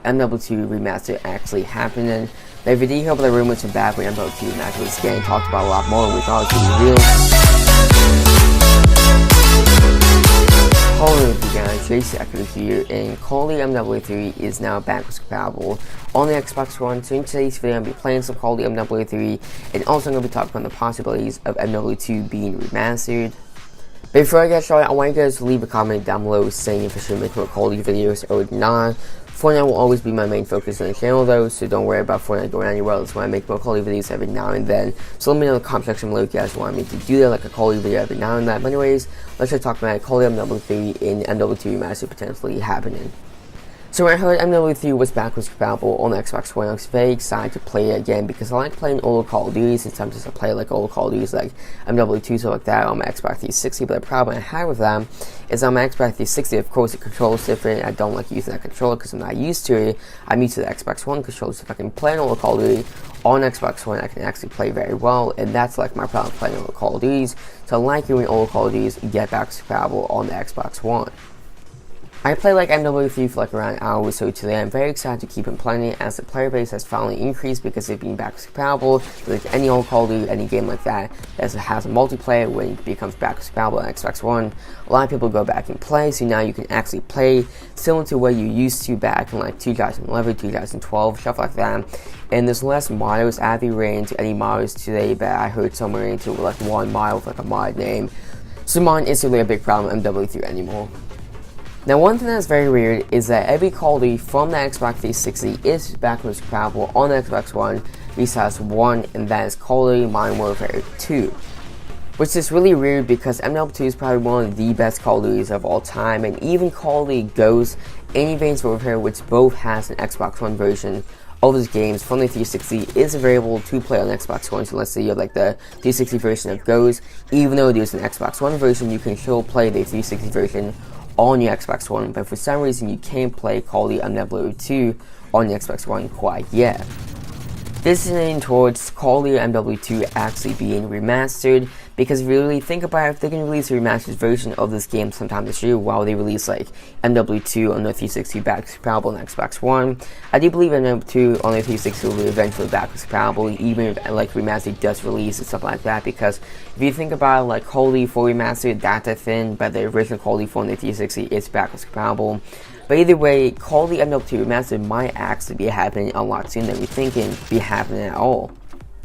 MW2 Remastered actually happening. The video about the rumors from back when MW2 Remastered was getting talked about a lot more and we thought it was going to be real. Hello you guys, JC here, and Call of Duty MW3 is now backwards compatible on the Xbox One. So in today's video, I'm going to be playing some Call of Duty MW3 and also I'm going to be talking about the possibilities of MW2 being remastered. But before I get started, I want you guys to leave a comment down below saying if I should make more Call of Duty videos or not. Fortnite will always be my main focus on the channel though, so don't worry about Fortnite going anywhere else when I make more Call of Duty videos every now and then. So let me know in the comment section below if you guys want me to do that, like a Call of Duty video every now and then. But anyways, let's start talking about Call of Duty MW3 and MW2 Remastered potentially happening. So when I heard MW3 was backwards compatible on the Xbox One, I was very excited to play it again because I like playing old Call of Duty. Sometimes I play like old Call of Duty like MW2, so like that on my Xbox 360. But the problem I have with them is on my Xbox 360, of course, the controller is different. I don't like using that controller because I'm not used to it. I'm used to the Xbox One controller, so if I can play an old Call of Duty on Xbox One, I can actually play very well, and that's like my problem playing old Call of Duties. So I like when old Call of Duties get backwards compatible on the Xbox One. I played like MW3 for like around an hour or so today. I'm very excited to keep on playing it as the player base has finally increased because of being backwards compatible. Like any old Call of Duty, any game like that has a multiplayer when it becomes backwards compatible on Xbox One. A lot of people go back and play, so now you can actually play similar to what you used to back in like 2011, 2012, stuff like that. And there's less modders. I haven't ran into any modders today, but I heard someone ran into like one mod with like a mod name. So mod isn't really a big problem in MW3 anymore. Now one thing that's very weird is that every Call of Duty from the Xbox 360 is backwards compatible on the Xbox One besides one, and that is Call of Duty Modern Warfare 2. Which is really weird because MW2 is probably one of the best Call of Duties of all time, and even Call of Duty Ghosts and Advanced Warfare, which both has an Xbox One version of those games from the 360, is available to play on Xbox One. So let's say you have like the 360 version of Ghosts, even though there's an Xbox One version, you can still play the 360 version on your Xbox One, but for some reason you can't play Call of Duty MW2 on the Xbox One quite yet. This is leaning towards Call of Duty MW2 actually being remastered, because if you really think about it, if they can release a remastered version of this game sometime this year while they release like MW2 on the 360 backwards compatible on Xbox One, I do believe MW2 on the 360 will be eventually backwards compatible, even if like remastered does release and stuff like that. Because if you think about it, like Call of Duty 4 remastered, that's a thing, but the original Call of Duty 4 on the 360 is backwards compatible. But either way, Call of Duty MW2 Remastered might actually be happening a lot sooner than we think it be happening at all.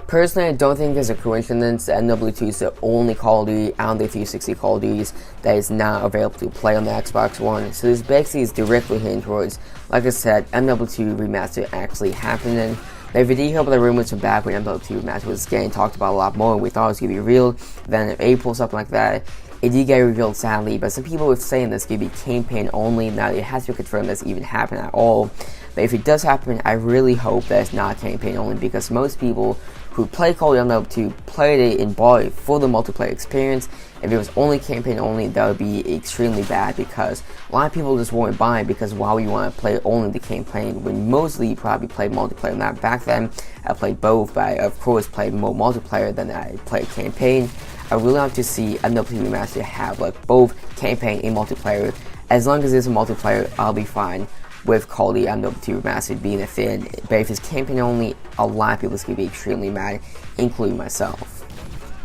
Personally, I don't think there's a coincidence that MW2 is the only Call of Duty out of the 360 Call of Duties that is not available to play on the Xbox One. So this basically is directly hinting towards, like I said, MW2 Remastered actually happening. The video about the rumors from back when MW2 Remastered was getting talked about a lot more and we thought it was going to be real, then in April, something like that. It did get revealed sadly, but some people were saying this could be campaign only. Now it has to be confirmed this even happen at all. But if it does happen, I really hope that it's not campaign only, because most people who play Call of Duty MW2 played it and bought it for the multiplayer experience. If it was only campaign only, that would be extremely bad, because a lot of people just won't buy it because why would you want to play only the campaign when mostly you probably played multiplayer. Now back then I played both, but I of course played more multiplayer than I played campaign. I would really like to see MW2 Remastered have like both campaign and multiplayer. As long as there's a multiplayer, I'll be fine with Call of Duty MW2 Remastered being a thing. But if it's campaign only, a lot of people is going to be extremely mad, including myself.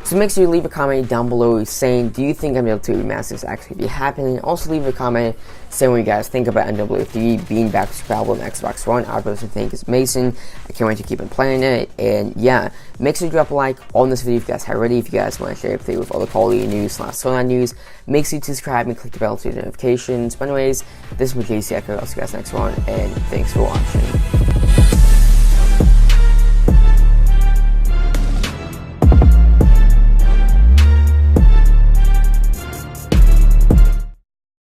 So make sure you leave a comment down below saying, do you think MW2 Remastered is actually be happening? Also leave a comment saying what you guys think about MW3 being backwards compatible on Xbox One. I personally think it's amazing. I can't wait to keep on playing it. And yeah, make sure you drop a like on this video if you guys have already. If you guys want to share it with other Call of Duty news / Fortnite news, make sure you subscribe and click the bell to get notifications. But anyways, this is JC. I'll see you guys next one, and thanks for watching.